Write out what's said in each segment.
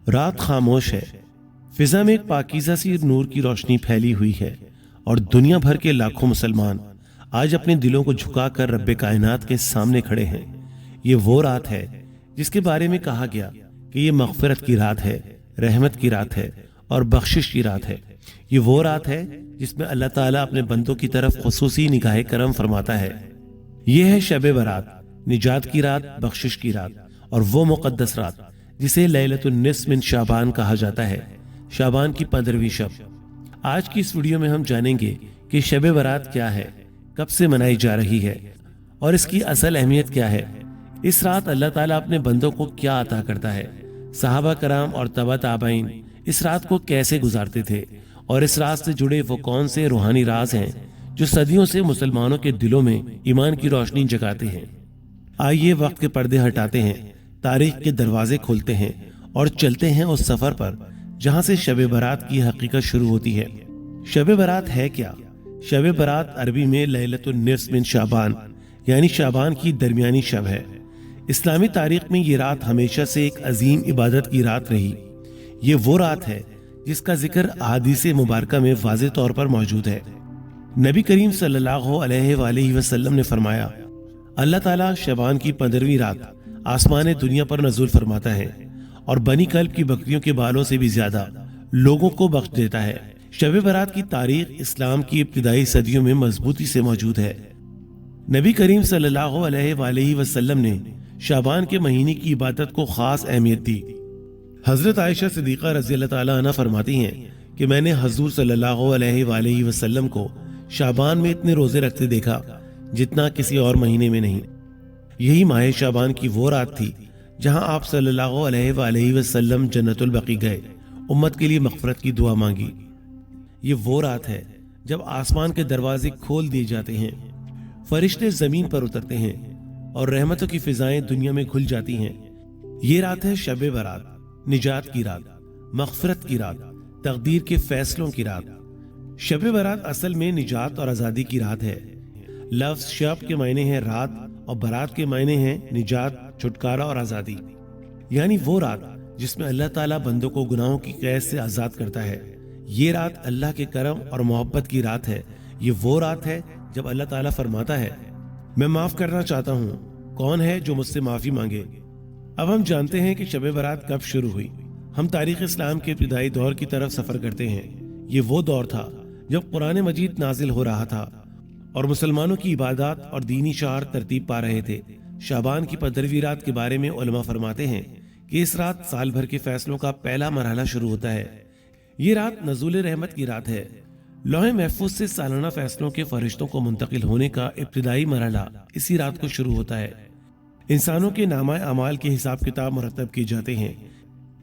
رات خاموش ہے، فضا میں ایک پاکیزہ سی نور کی روشنی پھیلی ہوئی ہے اور دنیا بھر کے لاکھوں مسلمان آج اپنے دلوں کو جھکا کر رب کائنات کے سامنے کھڑے ہیں۔ یہ وہ رات ہے جس کے بارے میں کہا گیا کہ یہ مغفرت کی رات ہے، رحمت کی رات ہے اور بخشش کی رات ہے۔ یہ وہ رات ہے جس میں اللہ تعالیٰ اپنے بندوں کی طرف خصوصی نگاہ کرم فرماتا ہے۔ یہ ہے شب برات، نجات کی رات، بخشش کی رات اور وہ مقدس رات جسے لیلۃ النصف من شعبان کہا جاتا ہے، شعبان کی 15ویں شب۔ آج کی اس ویڈیو میں ہم جانیں گے کہ شب برات کیا ہے، کب سے منائی جا رہی ہے اور اس کی اصل اہمیت کیا ہے۔ اس رات اللہ تعالیٰ اپنے بندوں کو کیا عطا کرتا ہے، صحابہ کرام اور تبع تابعین اس رات کو کیسے گزارتے تھے اور اس رات سے جڑے وہ کون سے روحانی راز ہیں جو صدیوں سے مسلمانوں کے دلوں میں ایمان کی روشنی جگاتے ہیں۔ آئیے وقت کے پردے ہٹاتے ہیں، تاریخ کے دروازے کھولتے ہیں اور چلتے ہیں اس سفر پر جہاں سے شب برات کی حقیقت شروع ہوتی ہے۔ شب برات ہے کیا؟ شب برات عربی میں لیلۃ النصف من شعبان یعنی شعبان کی درمیانی شب ہے۔ اسلامی تاریخ میں یہ رات ہمیشہ سے ایک عظیم عبادت کی رات رہی۔ یہ وہ رات ہے جس کا ذکر احادیث مبارکہ میں واضح طور پر موجود ہے۔ نبی کریم صلی اللہ علیہ وآلہ وسلم نے فرمایا، اللہ تعالیٰ شعبان کی 15ویں رات آسمان دنیا پر نزول فرماتا ہے اور بنی کلب کی بکریوں کے بالوں سے بھی زیادہ لوگوں کو بخش دیتا ہے۔ شب برات کی تاریخ اسلام کی ابتدائی صدیوں میں مضبوطی سے موجود ہے۔ نبی کریم صلی اللہ علیہ وآلہ وسلم نے شعبان کے مہینے کی عبادت کو خاص اہمیت دی۔ حضرت عائشہ صدیقہ رضی اللہ تعالیٰ عنہ فرماتی ہیں کہ میں نے حضور صلی اللہ علیہ وآلہ وسلم کو شعبان میں اتنے روزے رکھتے دیکھا جتنا کسی اور مہینے میں نہیں۔ یہی ماہ شعبان کی وہ رات تھی جہاں آپ صلی اللہ علیہ وآلہ وسلم جنت البقیع گئے، امت کے لیے مغفرت کی دعا مانگی۔ یہ وہ رات ہے جب آسمان کے دروازے کھول دیے جاتے ہیں، فرشتے زمین پر اترتے ہیں اور رحمتوں کی فضائیں دنیا میں کھل جاتی ہیں۔ یہ رات ہے شب برات، نجات کی رات، مغفرت کی رات، تقدیر کے فیصلوں کی رات۔ شب برات اصل میں نجات اور آزادی کی رات ہے۔ لفظ شب کے معنی ہے رات اور برات کے معنی ہیں نجات، چھٹکارا اور آزادی، یعنی وہ رات جس میں اللہ تعالیٰ بندوں کو گناہوں کی قید سے آزاد کرتا ہے۔ یہ رات اللہ کے کرم اور محبت کی رات ہے۔ یہ وہ رات ہے جب اللہ تعالیٰ فرماتا ہے، میں معاف کرنا چاہتا ہوں، کون ہے جو مجھ سے معافی مانگے۔ اب ہم جانتے ہیں کہ شب برات کب شروع ہوئی۔ ہم تاریخ اسلام کے ابتدائی دور کی طرف سفر کرتے ہیں۔ یہ وہ دور تھا جب قرآن مجید نازل ہو رہا تھا اور مسلمانوں کی عبادات اور دینی شعار ترتیب پا رہے تھے۔ شعبان کی 15ویں رات کے بارے میں علماء فرماتے ہیں کہ اس رات سال بھر کے فیصلوں کا پہلا مرحلہ شروع ہوتا ہے۔ یہ رات نزول رحمت کی رات ہے۔ لوح محفوظ سے سالانہ فیصلوں کے فرشتوں کو منتقل ہونے کا ابتدائی مرحلہ اسی رات کو شروع ہوتا ہے۔ انسانوں کے نامہ اعمال کے حساب کتاب مرتب کیے جاتے ہیں۔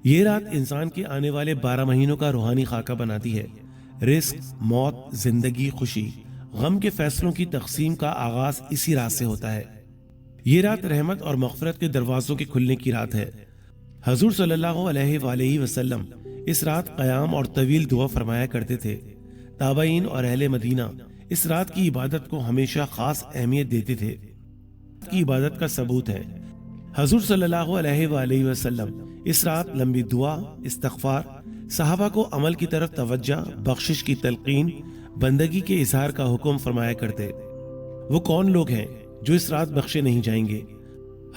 یہ رات انسان کے آنے والے 12 مہینوں کا روحانی خاکہ بناتی ہے۔ رزق، موت، زندگی، خوشی، غم کے فیصلوں کی تقسیم کا آغاز اسی رات سے ہوتا ہے۔ یہ رات رحمت اور مغفرت کے دروازوں کے کھلنے کی رات ہے۔ حضور صلی اللہ علیہ وآلہ وسلم اس رات قیام اور طویل دعا فرمایا کرتے تھے۔ تابعین اور اہل مدینہ اس رات کی عبادت کو ہمیشہ خاص اہمیت دیتے تھے۔ کی عبادت کا ثبوت ہے، حضور صلی اللہ علیہ وآلہ وسلم اس رات لمبی دعا، استغفار، صحابہ کو عمل کی طرف توجہ، بخشش کی تلقین، بندگی کے اظہار کا حکم فرمایا کرتے۔ وہ کون لوگ ہیں جو اس رات بخشے نہیں جائیں گے؟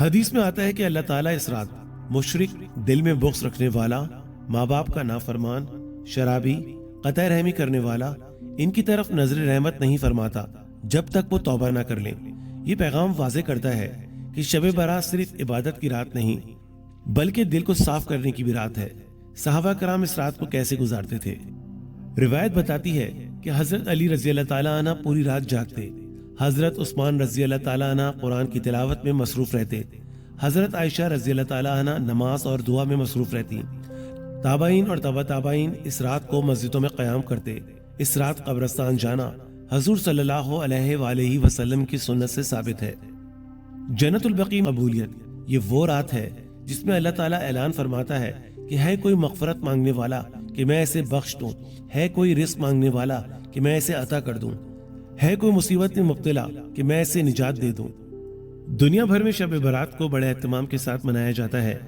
حدیث میں آتا ہے کہ اللہ تعالیٰ اس رات مشرک، دل میں بغض رکھنے والا، ماں باپ کا نافرمان، شرابی، قطع رحمی کرنے والا، ان کی طرف نظر رحمت نہیں فرماتا جب تک وہ توبہ نہ کر لیں۔ یہ پیغام واضح کرتا ہے کہ شب برات صرف عبادت کی رات نہیں بلکہ دل کو صاف کرنے کی بھی رات ہے۔ صحابہ کرام اس رات کو کیسے گزارتے تھے؟ روایت بتاتی ہے کہ حضرت علی رضی اللہ تعالیٰ عنہ پوری رات جاگتے، حضرت عثمان رضی اللہ تعالیٰ عنہ قرآن کی تلاوت میں مصروف رہتے، حضرت عائشہ رضی اللہ تعالیٰ عنہ نماز اور دعا میں مصروف رہتی۔ تابعین اور تبع تابعین اس رات کو مسجدوں میں قیام کرتے۔ اس رات قبرستان جانا حضور صلی اللہ علیہ وآلہ وسلم کی سنت سے ثابت ہے۔ جنت البقیع قبولیت، یہ وہ رات ہے جس میں اللہ تعالیٰ اعلان فرماتا ہے کہ ہے کوئی مغفرت مانگنے والا کہ میں اسے بخش دوں، ہے کوئی رزق مانگنے والا کہ میں اسے عطا کر دوں، ہے کوئی مصیبت میں مبتلا کہ میں اسے نجات دے دوں۔ دنیا بھر میں شب برات کو بڑے اہتمام کے ساتھ منایا جاتا ہے۔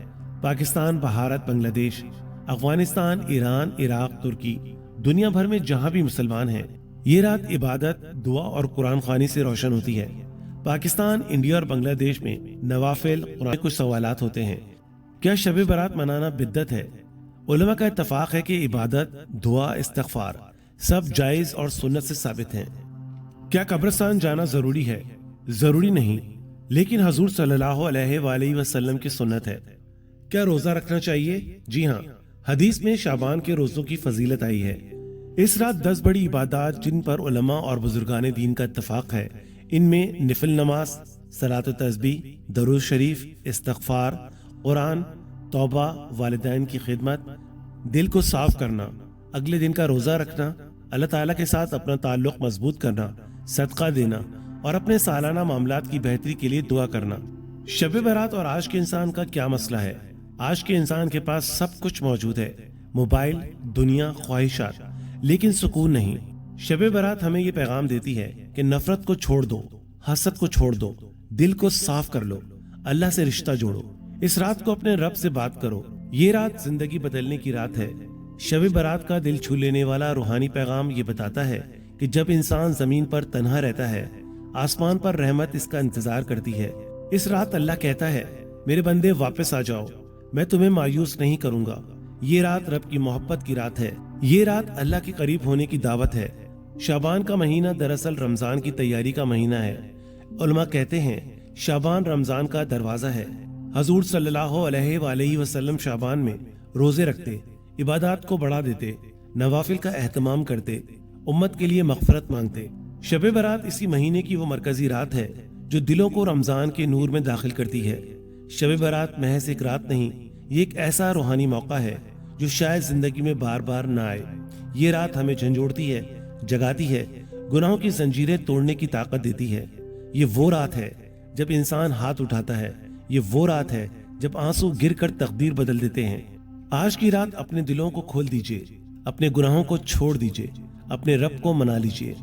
پاکستان، بھارت، بنگلہ دیش افغانستان، ایران، عراق، ترکی، دنیا بھر میں جہاں بھی مسلمان ہیں، یہ رات عبادت، دعا اور قرآن خوانی سے روشن ہوتی ہے۔ پاکستان، انڈیا اور بنگلہ دیش میں نوافل قرآن کچھ سوالات ہوتے ہیں۔ کیا شب برات منانا بدعت ہے؟ علماء کا اتفاق ہے کہ عبادت، دعا، استغفار سب جائز اور سنت سے ثابت ہیں۔ کیا قبرستان جانا ضروری ہے؟ ضروری نہیں، لیکن حضور صلی اللہ علیہ وآلہ وسلم کی سنت ہے۔ کیا روزہ رکھنا چاہیے؟ جی ہاں، حدیث میں شعبان کے روزوں کی فضیلت آئی ہے۔ اس رات 10 بڑی عبادات جن پر علماء اور بزرگان دین کا اتفاق ہے، ان میں نفل نماز، صلاۃ و تسبیح، درود شریف، استغفار، قرآن، توبہ، والدین کی خدمت، دل کو صاف کرنا، اگلے دن کا روزہ رکھنا، اللہ تعالیٰ کے ساتھ اپنا تعلق مضبوط کرنا، صدقہ دینا اور اپنے سالانہ معاملات کی بہتری کے لیے دعا کرنا۔ شب برات اور آج کے انسان کا کیا مسئلہ ہے؟ آج کے انسان کے پاس سب کچھ موجود ہے، موبائل، دنیا، خواہشات، لیکن سکون نہیں۔ شب برات ہمیں یہ پیغام دیتی ہے کہ نفرت کو چھوڑ دو، حسد کو چھوڑ دو، دل کو صاف کر لو، اللہ سے رشتہ جوڑو، اس رات کو اپنے رب سے بات کرو۔ یہ رات زندگی بدلنے کی رات ہے۔ شب برات کا دل چھو لینے والا روحانی پیغام یہ بتاتا ہے کہ جب انسان زمین پر تنہا رہتا ہے، آسمان پر رحمت اس کا انتظار کرتی ہے۔ اس رات اللہ کہتا ہے، میرے بندے واپس آ جاؤ، میں تمہیں مایوس نہیں کروں گا۔ یہ رات رب کی محبت کی رات ہے، یہ رات اللہ کے قریب ہونے کی دعوت ہے۔ شعبان کا مہینہ دراصل رمضان کی تیاری کا مہینہ ہے۔ علماء کہتے ہیں شعبان رمضان کا دروازہ ہے۔ حضور صلی اللہ علیہ وآلہ وسلم شعبان میں روزے رکھتے، عبادات کو بڑھا دیتے، نوافل کا اہتمام کرتے، امت کے لیے مغفرت مانگتے۔ شب برات اسی مہینے کی وہ مرکزی رات ہے جو دلوں کو رمضان کے نور میں داخل کرتی ہے۔ شب برات محض ایک رات نہیں، یہ ایک ایسا روحانی موقع ہے جو شاید زندگی میں بار بار نہ آئے۔ یہ رات ہمیں جھنجھوڑتی ہے، جگاتی ہے، گناہوں کی زنجیریں توڑنے کی طاقت دیتی ہے۔ یہ وہ رات ہے جب انسان ہاتھ اٹھاتا ہے، یہ وہ رات ہے جب آنسو گر کر تقدیر بدل دیتے ہیں۔ آج کی رات اپنے دلوں کو کھول دیجئے، اپنے گناہوں کو چھوڑ دیجئے، اپنے رب کو منا لیجئے۔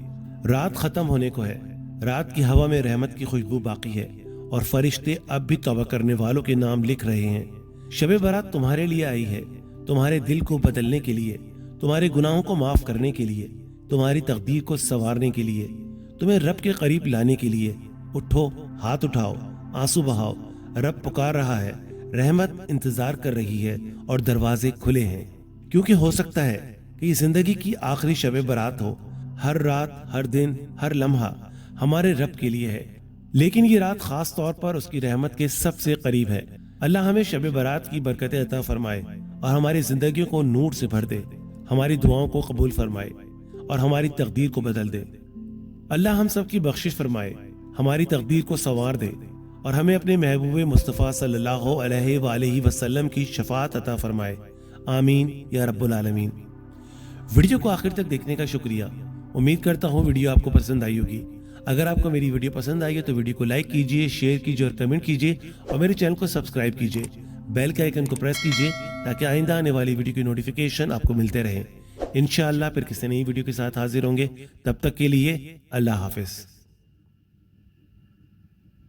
رات ختم ہونے کو ہے، رات کی ہوا میں رحمت کی خوشبو باقی ہے اور فرشتے اب بھی توبہ کرنے والوں کے نام لکھ رہے ہیں۔ شب برات تمہارے لیے آئی ہے، تمہارے دل کو بدلنے کے لیے، تمہارے گناہوں کو معاف کرنے کے لیے، تمہاری تقدیر کو سنوارنے کے لیے، تمہیں رب کے قریب لانے کے لیے۔ اٹھو، ہاتھ اٹھاؤ، آنسو بہاؤ، رب پکار رہا ہے، رحمت انتظار کر رہی ہے اور دروازے کھلے ہیں۔ کیونکہ ہو سکتا ہے کہ یہ زندگی کی آخری شب برات ہو۔ ہر رات، ہر دن، ہر لمحہ ہمارے رب کے لیے ہے، لیکن یہ رات خاص طور پر اس کی رحمت کے سب سے قریب ہے۔ اللہ ہمیں شب برات کی برکتیں عطا فرمائے اور ہماری زندگیوں کو نور سے بھر دے، ہماری دعاؤں کو قبول فرمائے اور ہماری تقدیر کو بدل دے۔ اللہ ہم سب کی بخشش فرمائے، ہماری تقدیر کو سنوار دے اور ہمیں اپنے محبوب مصطفیٰ صلی اللہ علیہ وآلہ وسلم کی شفاعت عطا فرمائے، آمین یا رب العالمین۔ ویڈیو کو آخر تک دیکھنے کا شکریہ۔ امید کرتا ہوں ویڈیو آپ کو پسند آئی ہوگی۔ اگر آپ کو میری ویڈیو پسند آئی ہے تو ویڈیو کو لائک کیجئے، شیئر کیجئے اور کمنٹ کیجئے اور میرے چینل کو سبسکرائب کیجئے، بیل کے آئیکن کو پریس کیجئے تاکہ آئندہ آنے والی ویڈیو کی نوٹیفیکیشن آپ کو ملتے رہیں۔ انشاءاللہ پھر کسی نئی ویڈیو کے ساتھ حاضر ہوں گے، تب تک کے لیے اللہ حافظ۔